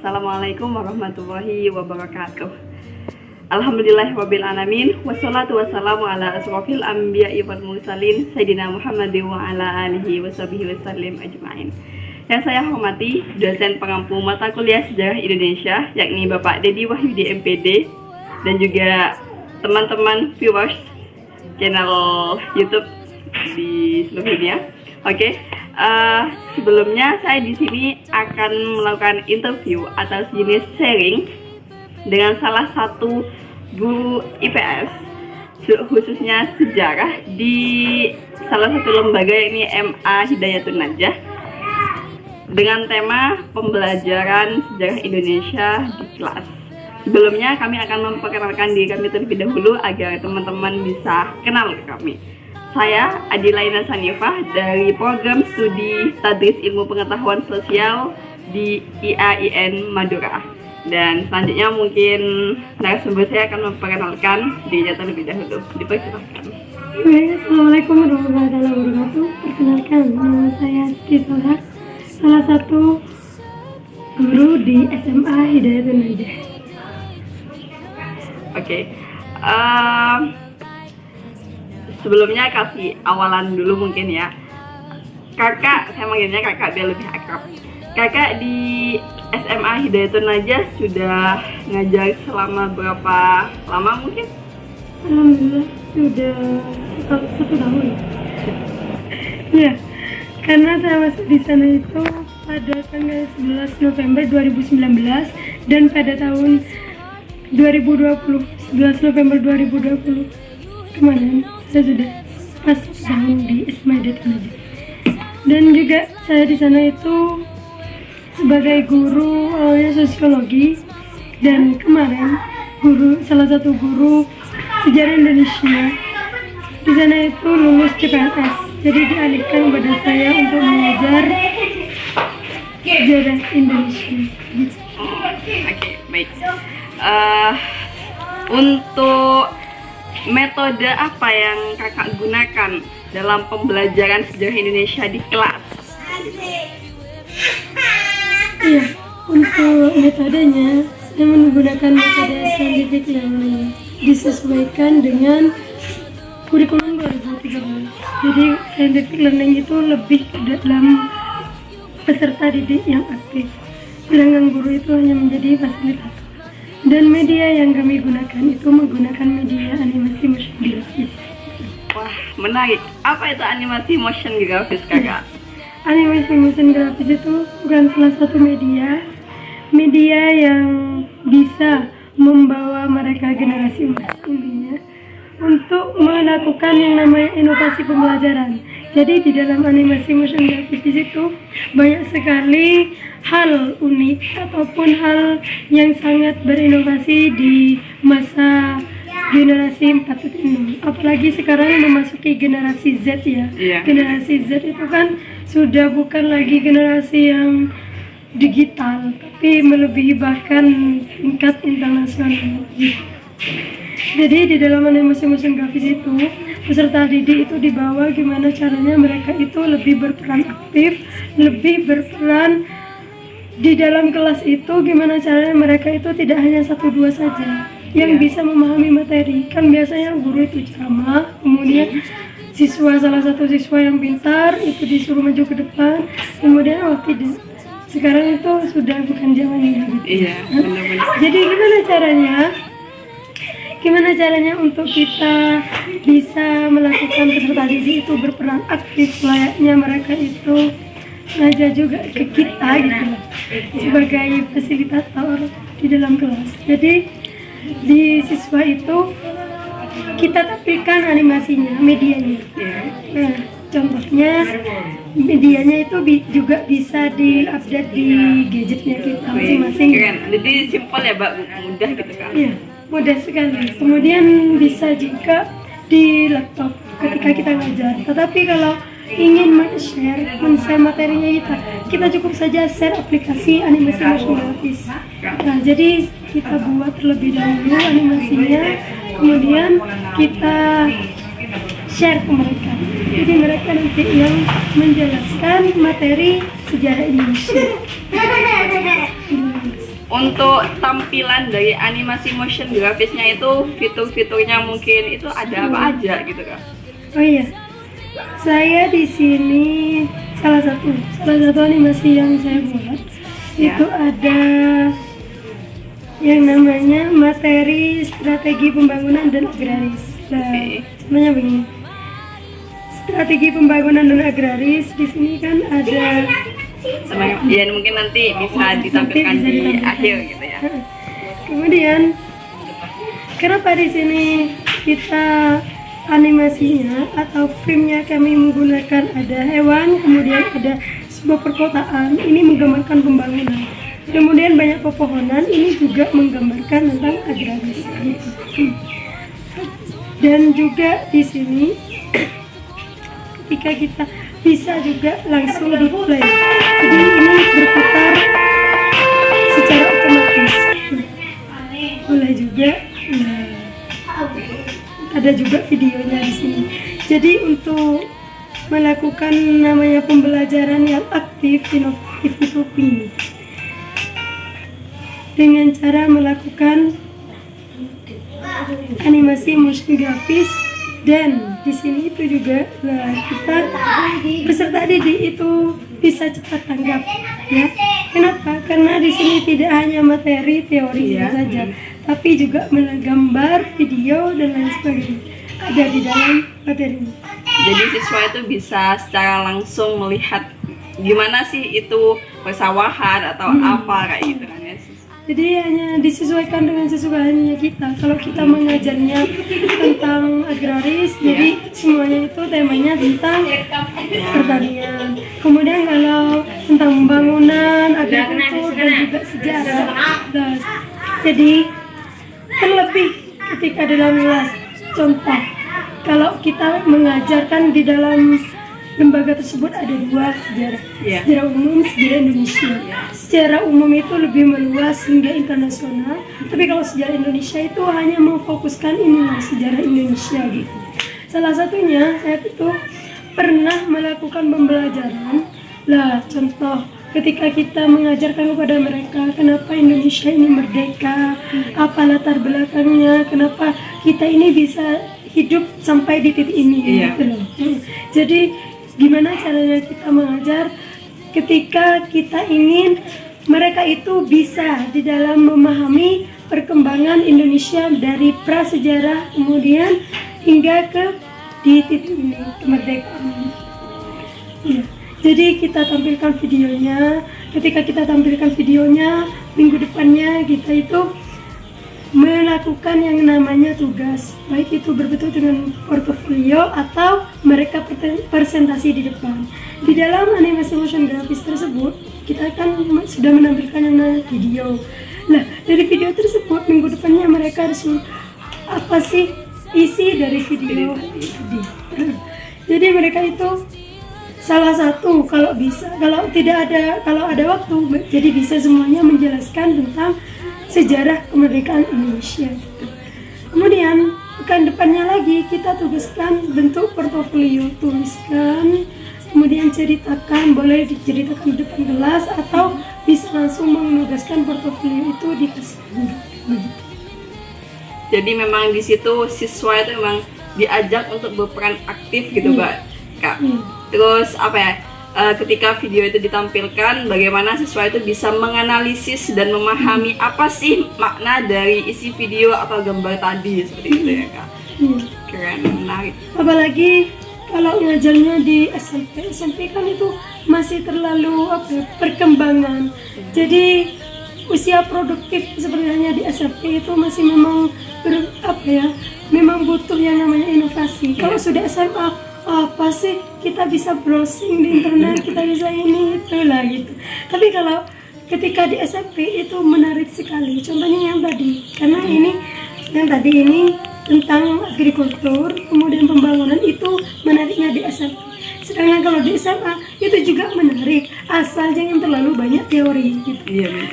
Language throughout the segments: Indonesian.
Assalamualaikum warahmatullahi wabarakatuh. Alhamdulillahirabbil alamin wassalatu wassalamu ala asrofil anbiya'i wal mursalin sayyidina Muhammadin wa ala alihi washabihi wasallim ajmain. Yang saya hormati dosen pengampu mata kuliah Sejarah Indonesia yakni Bapak Dedi Wahyudi MPD dan juga teman-teman viewers channel YouTube di seluruh dunia. Oke. Sebelumnya saya di sini akan melakukan interview atau jenis sharing dengan salah satu guru IPS khususnya sejarah di salah satu lembaga yakni MA Hidayatun Najah dengan tema pembelajaran sejarah Indonesia di kelas. Sebelumnya kami akan memperkenalkan diri kami terlebih dahulu agar teman-teman bisa kenal kami. Saya Adilaina Sanifah dari program studi Tadris Ilmu Pengetahuan Sosial di IAIN Madura. Dan selanjutnya mungkin narasumber saya akan memperkenalkan dirinya terlebih dahulu. Dipersilakan. Assalamualaikum warahmatullahi wabarakatuh. Perkenalkan, nama saya Tisora, salah satu guru di SMA Hidayatun Najah. Oke. Sebelumnya kasih awalan dulu mungkin ya. Kakak, saya manggilnya kakak biar lebih akrab. Kakak di SMA Hidayatun Najah sudah ngajar selama berapa lama mungkin? Alhamdulillah sudah 1 tahun. Ya, karena saya masuk di sana itu pada tanggal 11 November 2019 dan pada tahun 2020, 11 November 2020 kemarin saya sudah pas tahun di SMA Hidayatun Najah. Dan juga saya di sana itu sebagai guru awalnya sosiologi dan kemarin salah satu guru sejarah Indonesia di sana itu lulus CPNS, jadi dialihkan kepada saya untuk mengajar sejarah Indonesia. Oke, baik. Untuk metode apa yang kakak gunakan dalam pembelajaran sejarah Indonesia di kelas? Iya, untuk metodenya saya menggunakan metode scientific learning disesuaikan dengan kurikulum 2013. Jadi scientific learning itu lebih dalam peserta didik yang aktif, sedangkan guru itu hanya menjadi fasilitator. Dan media yang kami gunakan itu menggunakan media animasi motion grafis. Wah, menarik. Apa itu animasi motion grafis, kakak? Animasi motion grafis itu bukan salah satu media yang bisa membawa mereka generasi emas intinya untuk melakukan yang namanya inovasi pembelajaran. Jadi di dalam animasi motion grafis di situ banyak sekali hal unik ataupun hal yang sangat berinovasi di masa generasi 4.0. Apalagi sekarang memasuki generasi Z ya. Yeah. Generasi Z itu kan sudah bukan lagi generasi yang digital, tapi melebihi bahkan tingkat internasional. Jadi di dalam animasi motion grafis itu peserta didik itu dibawa gimana caranya mereka itu lebih berperan aktif, lebih berperan di dalam kelas itu, gimana caranya mereka itu tidak hanya 1-2 saja yang bisa memahami materi. Kan biasanya guru itu ceramah, kemudian salah satu siswa yang pintar itu disuruh maju ke depan, kemudian tidak. Sekarang itu sudah bukan zamannya gitu. Iya, benar-benar. Jadi gimana caranya untuk kita bisa melakukan peserta didik itu berperan aktif layaknya mereka itu ngajar juga ke kita gitu sebagai fasilitator di dalam kelas. Jadi di siswa itu kita tampilkan animasinya, medianya. Nah, contohnya medianya itu juga bisa di-update di gadgetnya kita masing-masing. Jadi simpel ya, Mbak, mudah gitu kan? Iya, mudah sekali. Kemudian bisa juga di laptop ketika kita ngajar. Tetapi kalau ingin men-share materinya kita cukup saja share aplikasi animasi motion grafis. Nah, jadi kita buat terlebih dahulu animasinya, kemudian kita share ke mereka. Jadi mereka nanti yang menjelaskan materi sejarah Indonesia. untuk tampilan dari animasi motion grafisnya itu fitur-fiturnya mungkin itu ada apa aja gitu Kak? Oh iya, saya di sini salah satu animasi yang saya buat itu ada yang namanya materi strategi pembangunan dan agraris. Nah, sebenarnya begini. Strategi pembangunan dan agraris di sini kan ada ya mungkin nanti bisa ditampilkan di akhir gitu ya. Kemudian kenapa di sini kita animasinya atau filmnya kami menggunakan ada hewan, kemudian ada sebuah perkotaan, ini menggambarkan pembangunan. Kemudian banyak pepohonan, ini juga menggambarkan tentang agraris. Dan juga di sini ketika kita bisa juga langsung di play, jadi ini berputar secara otomatis. Boleh juga, ada juga videonya di sini. Jadi untuk melakukan namanya pembelajaran yang aktif, inovatif itu ini dengan cara melakukan animasi motion grafis. Dan di sini itu juga kita peserta didik itu bisa cepat tanggap ya. Kenapa? Karena di sini tidak hanya materi teori saja, tapi juga menggambar, video dan lain sebagainya ada di dalam materi. Jadi siswa itu bisa secara langsung melihat gimana sih itu persawahan atau apa kayak gitu kan ya. Jadi hanya disesuaikan dengan sesukaannya kita. Kalau kita mengajarnya tentang agraris, jadi semuanya itu temanya tentang pertanian. Kemudian kalau tentang pembangunan, agrikultur dan juga sejarah. Nah, jadi terlebih ketika dalam kelas, contoh, kalau kita mengajarkan di dalam lembaga tersebut ada dua sejarah, sejarah umum, sejarah Indonesia. Sejarah umum itu lebih meluas hingga internasional, tapi kalau sejarah Indonesia itu hanya memfokuskan inilah sejarah Indonesia gitu. Salah satunya saya itu pernah melakukan pembelajaran. Lah, contoh ketika kita mengajarkan kepada mereka kenapa Indonesia ini merdeka, apa latar belakangnya, kenapa kita ini bisa hidup sampai di titik ini gitu loh. Jadi gimana caranya kita mengajar ketika kita ingin mereka itu bisa di dalam memahami perkembangan Indonesia dari prasejarah kemudian hingga ke di titik ini kemerdekaan. Ya. Jadi kita tampilkan videonya. Ketika kita tampilkan videonya, minggu depannya kita itu melakukan yang namanya tugas, baik itu berbentuk dengan portofolio atau mereka presentasi di depan. Di dalam animasi motion grafis tersebut, kita kan sudah menampilkan yang namanya video. Nah, dari video tersebut minggu depannya mereka harus apa sih isi dari video tadi. Jadi mereka itu salah satu kalau bisa, kalau ada waktu, jadi bisa semuanya menjelaskan tentang sejarah kemerdekaan Indonesia. Kemudian pekan depannya lagi kita tugaskan bentuk portofolio, tuliskan, kemudian ceritakan, boleh diceritakan di depan kelas atau bisa langsung menugaskan portofolio itu di kelas. Jadi memang di situ siswa itu memang diajak untuk berperan aktif gitu Kak. Terus apa ya? Ketika video itu ditampilkan, bagaimana siswa itu bisa menganalisis dan memahami apa sih makna dari isi video atau gambar tadi seperti itu ya Kak. Keren, menarik. Apalagi kalau ngajarnya di SMP kan itu masih terlalu perkembangan. Jadi usia produktif sebenarnya di SMP itu masih memang memang butuh yang namanya inovasi. Kalau sudah SMA apa sih kita bisa browsing di internet, kita bisa ini itulah gitu. Tapi kalau ketika di SMP itu menarik sekali. Contohnya yang tadi, karena yang tadi ini tentang agrikultur, kemudian pembangunan itu menariknya di SMP. Sedangkan kalau di SMA itu juga menarik, asal jangan terlalu banyak teori gitu.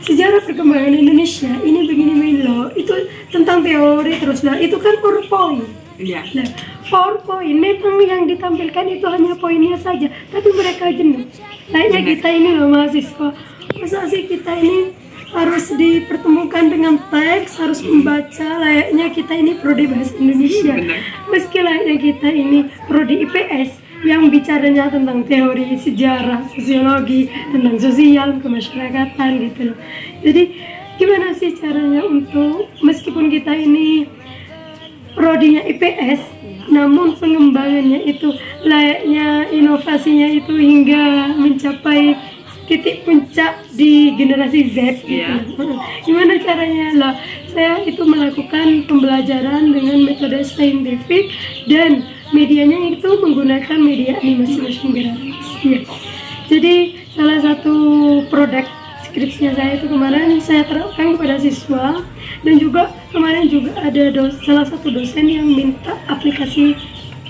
Sejarah perkembangan Indonesia ini begini loh, itu tentang teori terus lah. Itu kan PowerPoint. Nah, PowerPoint memang yang ditampilkan itu hanya poinnya saja, tapi mereka jenuh. Kayaknya kita ini loh mahasiswa, masa sih kita ini harus dipertemukan dengan teks, harus membaca. Layaknya kita ini prodi bahasa Indonesia, meski layaknya kita ini prodi IPS yang bicaranya tentang teori, sejarah, sosiologi, tentang sosial, kemasyarakatan gitu loh. Jadi gimana sih caranya untuk, meskipun kita ini prodinya IPS, namun pengembangannya itu layaknya inovasinya itu hingga mencapai titik puncak di generasi Z gitu. Gimana caranya lah? Saya itu melakukan pembelajaran dengan metode saintifik dan medianya itu menggunakan media animasi motion graphics. Ya. Jadi salah satu produk skripsinya saya itu kemarin saya terapkan kepada siswa, dan juga kemarin juga ada salah satu dosen yang minta aplikasi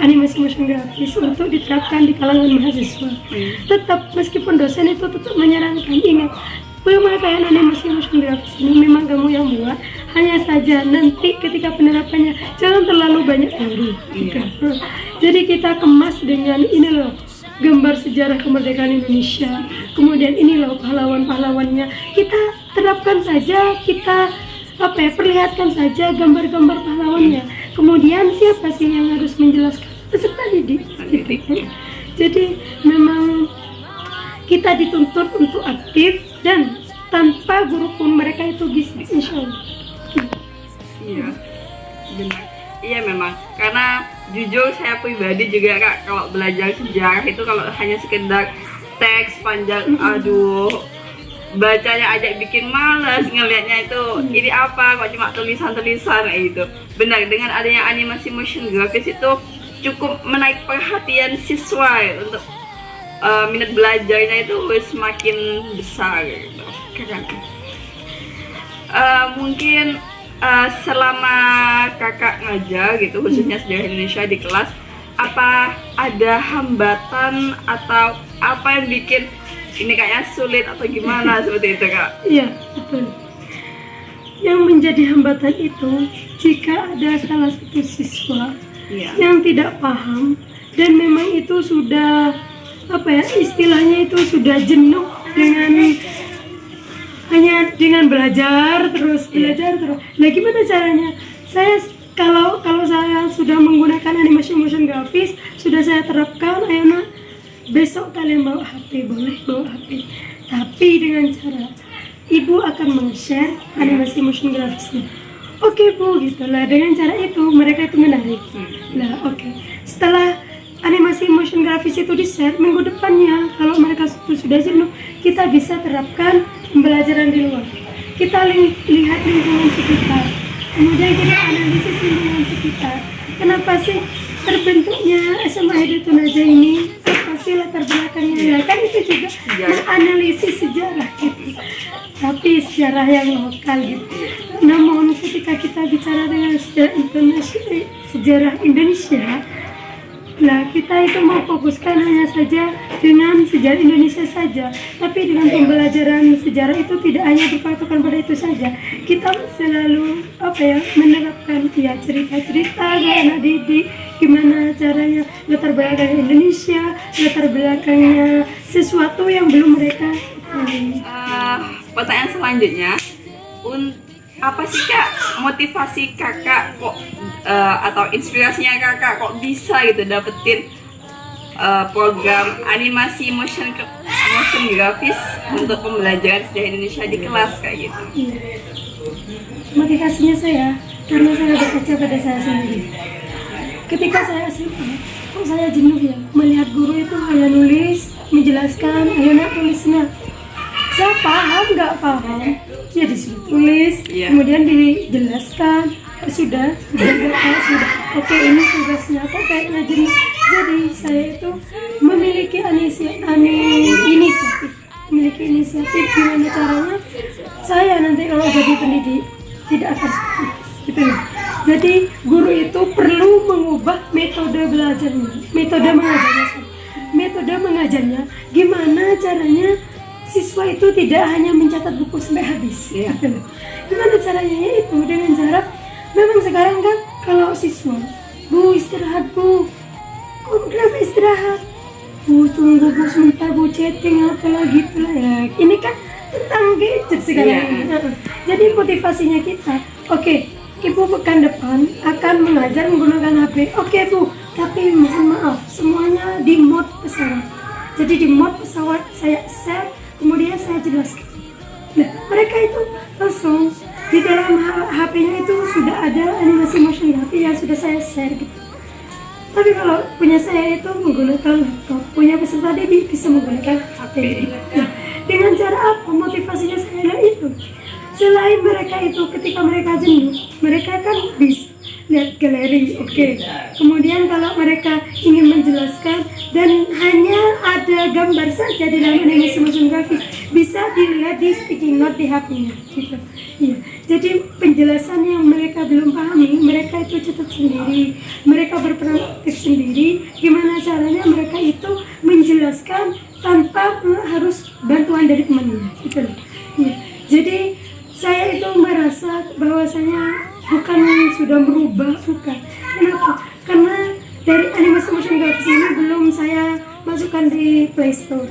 animasi motion graphics untuk diterapkan di kalangan mahasiswa. Tetap meskipun dosen itu tetap menyarankan, ingat pemakaian animasi motion graphics ini memang kamu yang buat, hanya saja nanti ketika penerapannya jangan terlalu banyak teori. Jadi kita kemas dengan ini loh, gambar sejarah kemerdekaan Indonesia, kemudian ini loh pahlawan-pahlawannya, kita terapkan saja, kita perlihatkan saja gambar-gambar pahlawannya. Kemudian siapa sih yang harus menjelaskan? Peserta didik. Jadi memang kita dituntut untuk aktif, dan tanpa guru pun mereka itu bisa, insya Allah. Iya, benar. Iya memang, karena jujur saya pribadi juga Kak, kalau belajar sejarah itu kalau hanya sekedar teks panjang, aduh, bacanya aja bikin malas, ngelihatnya itu ini apa, kok cuma tulisan-tulisan kayak gitu. Benar, dengan adanya animasi motion graphics itu cukup menarik perhatian siswa untuk minat belajarnya itu semakin besar gitu. Mungkin selama kakak ngajar gitu, khususnya sejarah Indonesia di kelas, apa ada hambatan atau apa yang bikin ini kayaknya sulit atau gimana seperti itu Kak? Iya, betul. Yang menjadi hambatan itu jika ada salah satu siswa yang tidak paham dan memang itu sudah istilahnya itu sudah jenuh dengan hanya dengan belajar terus. Nah, gimana caranya? Saya kalau saya sudah menggunakan animasi motion graphics, sudah saya terapkan, ayo nak, besok kalian bawa HP, boleh bawa HP, tapi dengan cara ibu akan meng-share animasi motion graphicsnya. Oke bu, gitulah. Dengan cara itu mereka itu menarik. Nah, oke. Setelah animasi motion graphics itu di-share, minggu depannya kalau mereka sudah jenuh, kita bisa terapkan pembelajaran di luar. Kita lihat lingkungan sekitar, kemudian kita analisis lingkungan sekitar. Kenapa sih terbentuknya SMA Hidayatun Najah ini? Apa sih latar belakangnya? Ya kan itu juga menganalisis sejarah gitu. Tapi sejarah yang lokal gitu. Namun ketika kita bicara dengan sejarah Indonesia, nah kita itu mau fokuskan hanya saja dengan sejarah Indonesia saja, tapi dengan pembelajaran sejarah itu tidak hanya dipatokan pada itu saja. Kita selalu menerapkan cerita-cerita ke anak didik, gimana caranya latar belakang Indonesia, latar belakangnya sesuatu yang belum mereka pertanyaan selanjutnya, apa sih Kak motivasi kakak kok atau inspirasinya kakak kok bisa gitu dapetin program animasi motion graphics untuk pembelajaran sejarah Indonesia di kelas kayak gitu? Motivasinya saya karena saya berkaca pada saya sendiri. Ketika saya SMA, kok saya jenuh ya melihat guru itu hanya nulis, menjelaskan, ayo nak tulisnya. Saya paham nggak paham, ya disuruh tulis, kemudian dijelaskan, sudah. Oke, ini tugasnya, kok kayaknya jenuh. Jadi saya itu memiliki inisiatif gimana caranya saya nanti kalau jadi pendidik tidak akan seperti gitu. Jadi guru itu perlu mengubah metode belajarnya, metode mengajarnya. Gimana caranya siswa itu tidak hanya mencatat buku sampai habis. Gimana caranya? Itu dengan cara, memang sekarang kan kalau siswa, bu istirahat bu, kok kenapa istirahat? Bu tunggu bu sebentar bu, chatting apa lagi pula ya. Ini kan tentang gadget sekarang ini. Jadi motivasinya kita, oke, Ibu pekan depan akan mengajar menggunakan HP. Oke Bu, tapi mohon maaf, semuanya di mode pesawat. Jadi di mode pesawat saya share, kemudian saya jelaskan. Nah, mereka itu langsung di dalam HP-nya itu sudah ada animasi motion graphic yang sudah saya share gitu. Tapi kalau punya saya itu menggunakan laptop, punya peserta didik bisa menggunakan HP. Nah, dengan cara apa motivasinya saya itu? Selain mereka itu ketika mereka jenuh, mereka kan bisa lihat galeri, oke. Kemudian kalau mereka ingin menjelaskan dan hanya ada gambar saja di dalam animasi motion graphic, bisa dilihat di sticky note di HP-nya gitu. Ya. Jadi penjelasan yang mereka belum pahami, mereka itu catat sendiri, mereka berpraktik sendiri. Gimana caranya mereka itu menjelaskan tanpa harus bantuan dari temannya gitu. Ya. Jadi saya itu merasa bahwasanya bukan sudah berubah, bukan. Kenapa? Karena dari animasi motion graphics ini belum saya masukkan di Play Store.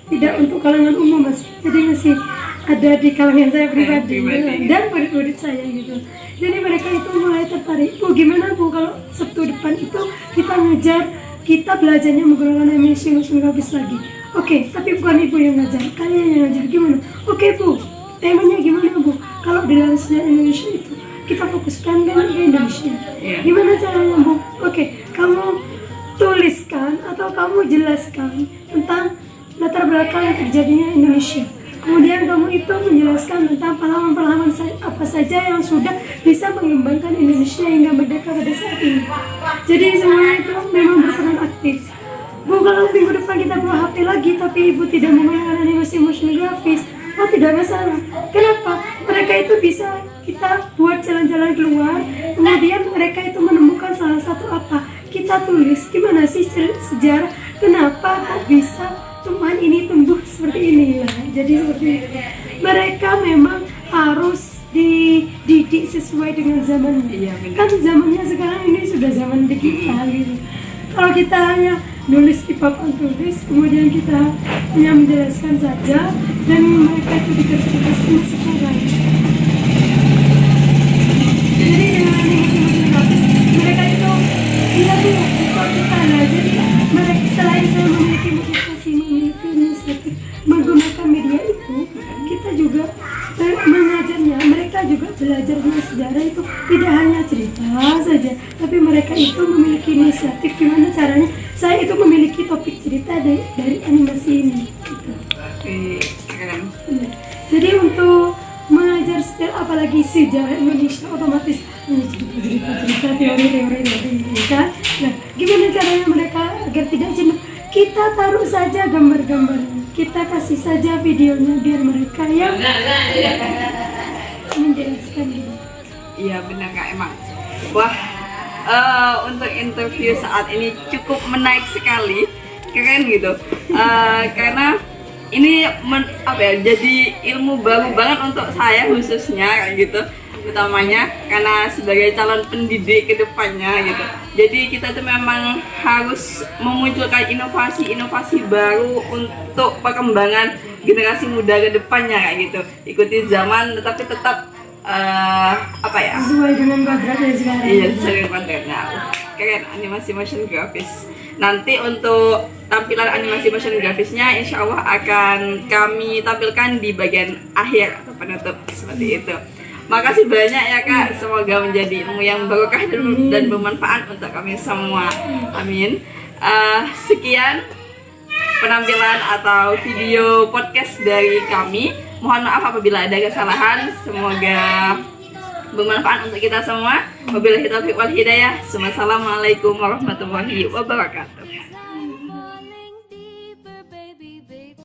Tidak untuk kalangan umum mas, jadi masih ada di kalangan saya pribadi dan murid-murid saya gitu. Jadi mereka itu mulai tertarik. Bu, gimana Bu kalau Sabtu depan itu kita ngejar, kita belajarnya menggunakan animasi motion graphics lagi. Oke, tapi bukan Ibu yang ngajar, kalian yang ngajar, gimana? Oke Bu, temanya gimana Bu? Kalau di dalam sejarah Indonesia itu kita fokuskan dengan Indonesia. Gimana caranya Bu? Oke, kamu tuliskan atau kamu jelaskan tentang latar belakang terjadinya Indonesia. Kemudian kamu itu menjelaskan tentang pahlawan-pahlawan apa saja yang sudah bisa mengembangkan Indonesia hingga merdeka pada saat ini. Jadi semuanya itu memang berperan aktif. Bu, kalau minggu depan kita bawa HP lagi tapi Ibu tidak menggunakan animasi motion graphics, oh tidak masalah. Kenapa? Mereka itu bisa kita buat jalan-jalan keluar, kemudian mereka itu menemukan salah satu apa, kita tulis gimana sih sejarah, kenapa kok bisa tumbuhan ini tumbuh seperti ini lah. Jadi seperti itu. Mereka memang harus dididik sesuai dengan zamannya. Kan zamannya sekarang ini sudah zaman digital gitu. Kalau kita hanya nulis di papan tulis, kemudian kita hanya menjelaskan saja dan mereka itu dikasih masih kurang. Jadi dengan animasi grafis mereka itu iya tuh kalau kita lah. Jadi mereka selain saya memiliki motivasi, memiliki inisiatif menggunakan media itu, kita juga mengajarnya. Mereka juga belajar dari sejarah itu tidak hanya cerita saja, tapi mereka itu memiliki inisiatif gimana caranya saya itu memiliki topik cerita dari animasi ini gitu. Jadi untuk mengajar sejarah, apalagi sejarah Indonesia, otomatis cerita teori kan. Nah, gimana caranya mereka agar tidak jenuh? Kita taruh saja gambar-gambarnya, kita kasih saja videonya biar mereka yang menjelaskan gitu. Iya benar Kak, emang. Wah, untuk interview saat ini cukup menarik sekali, keren gitu. Karena ini jadi ilmu baru banget untuk saya khususnya kayak gitu, utamanya karena sebagai calon pendidik ke depannya gitu. Jadi kita tuh memang harus memunculkan inovasi baru untuk perkembangan generasi muda ke depannya kayak gitu. Ikuti zaman tetapi tetap sesuai dengan kodratnya sekarang. Iya, sesuai dengan kodratnya. Keren animasi motion graphics. Nanti untuk tampilan animasi motion graphicsnya insya Allah akan kami tampilkan di bagian akhir atau penutup seperti itu. Makasih banyak ya Kak, semoga menjadi ilmu yang barokah dan bermanfaat untuk kami semua. Amin. Sekian penampilan atau video podcast dari kami. Mohon maaf apabila ada kesalahan, semoga bermanfaat untuk kita semua. Wabillahi taufiq wal hidayah. Wassalamualaikum warahmatullahi wabarakatuh.